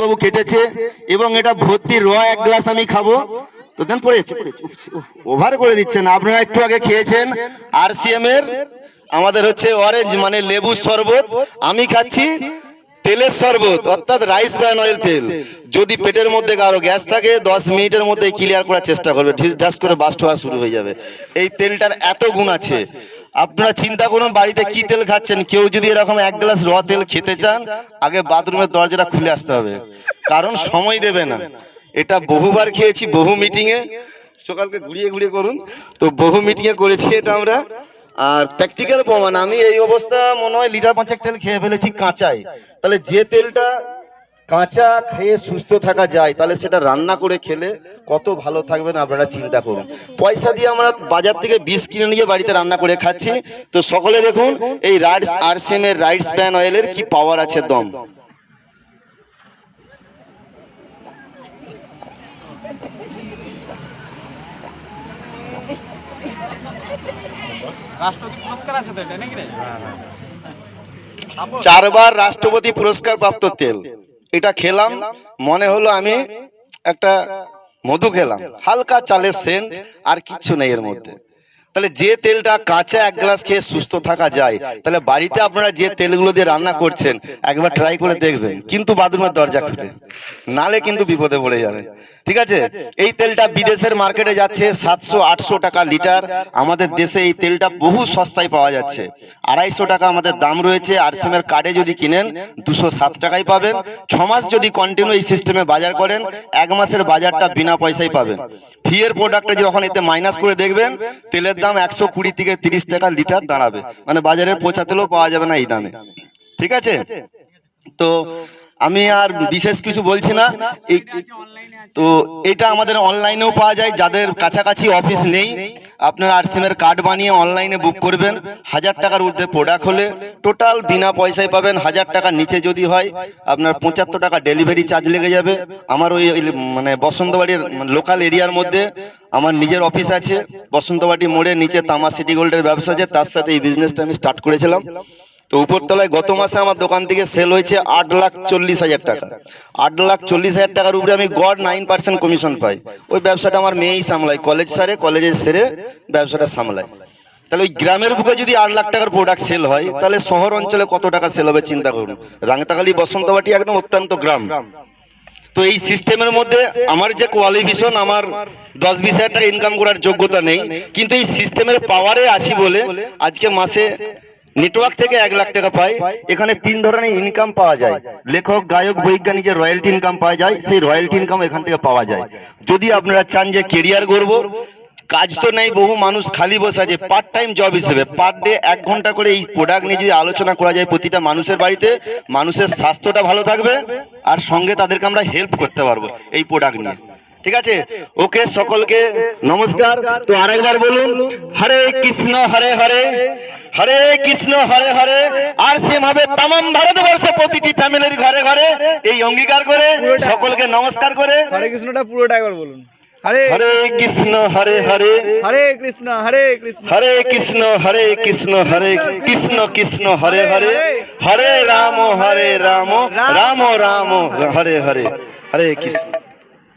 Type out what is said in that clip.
বাবু কেটেছে এবং এটা ভর্তি এক গ্লাস আমি খাবো। তো দেন পড়ে যাচ্ছে, ওভার করে দিচ্ছেন। আপনারা একটু আগে খেয়েছেন RCM এর আমাদের হচ্ছে অরেঞ্জ মানে লেবু শরবত, আমি খাচ্ছি তেলের শরবত অর্থাৎ রাইস ব্র্যান অয়েল তেল। যদি পেটের মধ্যে কারো গ্যাস থাকে 10 মিনিটের মধ্যে ক্লিয়ার করার চেষ্টা করবে, ঢিস ঢাস করে বাস্ট হওয়া শুরু হয়ে যাবে। এই তেলটার এত গুণ আছে, আপনারা চিন্তা করুন বাড়িতে কি তেল খাচ্ছেন। কেউ যদি এরকম এক গ্লাস র তেল খেতে চান, আগে বাথরুমের দরজাটা খুলে আসতে হবে, কারণ সময় দেবে না। এটা বহুবার খেয়েছি, বহু মিটিংয়ে, সকালকে ঘুরিয়ে ঘুরিয়ে করুন তো বহু মিটিংয়ে করেছি এটা আমরা। আর প্র্যাকটিক্যাল প্রমাণ, আমি এই অবস্থা মনে হয় লিটার 5 তেল খেয়ে ফেলেছি কাঁচাই। তাহলে যে তেলটা কাঁচা খেয়ে সুস্থ থাকা যায়, তাহলে সেটা রান্না করে খেলে কত ভালো থাকবে না আপনারা চিন্তা করুন। পয়সা দিয়ে আমরা বাজার থেকে বিষ কিনে নিয়ে বাড়িতে রান্না করে খাচ্ছি। তো সকলে দেখুন এই RCM এর রাইস ব্র্যান অয়েলের কি পাওয়ার আছে, দম। রাষ্ট্রপতি পুরস্কার আছে তো এটা নাকি রে? 4 বার রাষ্ট্রপতি পুরস্কার প্রাপ্ত তেল। এটা খেলাম, মনে হলো আমি একটা মধু খেলাম, হালকা চালের সেন্ট, আর কিচ্ছু নেই এর মধ্যে। তাহলে যে তেলটা কাঁচা এক গ্লাস খেয়ে সুস্থ থাকা যায়, তাহলে বাড়িতে আপনারা যে তেলগুলো দিয়ে রান্না করছেন একবার ট্রাই করে দেখবেন, কিন্তু বাথরুমের দরজা খুলে, নালে কিন্তু বিপদে পড়ে যাবে। ঠিক আছে, এই তেলটা বিদেশের মার্কেটে যাচ্ছে 700-800 টাকা লিটার। আমাদের দেশে এই তেলটা বহু সস্তায় পাওয়া যাচ্ছে, 250 টাকা আমাদের দাম রয়েছে। RCM এর কার্ডে যদি কিনেন 207 টাকায় পাবেন। 6 মাস যদি কন্টিনিউ এই সিস্টেমে বাজার করেন, 1 মাসের বাজারটা বিনা পয়সায় পাবেন। ফি এর প্রোডাক্টে যখন এতে মাইনাস করে দেখবেন, তেলের দাম 120 থেকে 30 টাকা লিটার দাঁড়াবে, মানে বাজারে পচা তেলও পাওয়া যাবে না এই দামে। ঠিক আছে, তো আমি আর বিশেষ কিছু বলছি না। তো এটা আমাদের অনলাইনেও পাওয়া যায়, যাদের কাছাকাছি অফিস নেই আপনারা RCM এর কার্ড বানিয়ে অনলাইনে বুক করবেন। 1000 টাকার ঊর্ধ্বে প্রোডাক্ট হলে টোটাল বিনা পয়সায় পাবেন। 1000 টাকার নিচে যদি হয় আপনার 75 টাকা ডেলিভারি চার্জ লেগে যাবে। আমার ওই মানে বসন্তবাড়ির লোকাল এরিয়ার মধ্যে আমার নিজের অফিস আছে, বসন্তবাড়ি মোড়ে নিচে তামা সিটি গোল্ডের ব্যবসা আছে, তার সাথে এই বিজনেসটা আমি স্টার্ট করেছিলাম। তো উপরতলায় গত মাসে আমার দোকান থেকে সেল হয়েছে 8,40,000 টাকা। 8,40,000 টাকার উপরে আমি গড় 9% কমিশন পাই। ওই ব্যবসাটা আমার মেয়েই সামলায়, কলেজে সেরে ব্যবসাটা সামলায়। তাহলে ওই গ্রামের বুকে যদি 8 লাখ টাকার প্রোডাক্ট সেল হয়, তাহলে শহর অঞ্চলে কত টাকা সেল হবে চিন্তা করুন। রাঙতাখালী বসন্তবাটি একদম অত্যন্ত গ্রাম। তো এই সিস্টেমের মধ্যে আমার যে কোয়ালিফিকেশন, আমার 10-20 হাজার টাকা ইনকাম করার যোগ্যতা নেই, কিন্তু এই সিস্টেমের পাওয়ারে আছি বলে আজকে মাসে নেটওয়ার্ক থেকে 1 লাখ টাকা পাই। এখানে 3 ধরনের ইনকাম পাওয়া যায়, লেখক, গায়ক, বৈজ্ঞানিকের রয়্যালটি ইনকাম পাওয়া যায়, সেই রয়্যালটি ইনকাম এখান থেকে পাওয়া যায়। যদি আপনারা চান যে কেরিয়ার গড়ব, কাজ তো নেই, বহু মানুষ খালি বসে আছে, পার্ট টাইম জব হিসেবে পার ডে 1 ঘন্টা করে এই প্রোডাক্ট নিয়ে যদি আলোচনা করা যায় প্রতিটা মানুষের বাড়িতে, মানুষের স্বাস্থ্যটা ভালো থাকবে আর সঙ্গে তাদেরকে আমরা হেল্প করতে পারবো এই প্রোডাক্ট নিয়ে। ঠিক আছে, ওকে, সকলকে নমস্কার। তো আরেকবার বলুন, হরে কৃষ্ণ হরে হরে, হরে কৃষ্ণ হরে হরে। RCM হবে তামাম ভারতবর্ষে প্রতিটি ফ্যামিলির ঘরে ঘরে, এই অঙ্গীকার করে সকলকে নমস্কার করে হরে কৃষ্ণটা পুরোটা একবার বলুন। হরে কৃষ্ণ হরে হরে, হরে কৃষ্ণ হরে কৃষ্ণ, হরে কৃষ্ণ হরে কৃষ্ণ, হরে কৃষ্ণ কৃষ্ণ হরে হরে, হরে রাম রাম রাম হরে হরে, হরে কৃষ্ণ।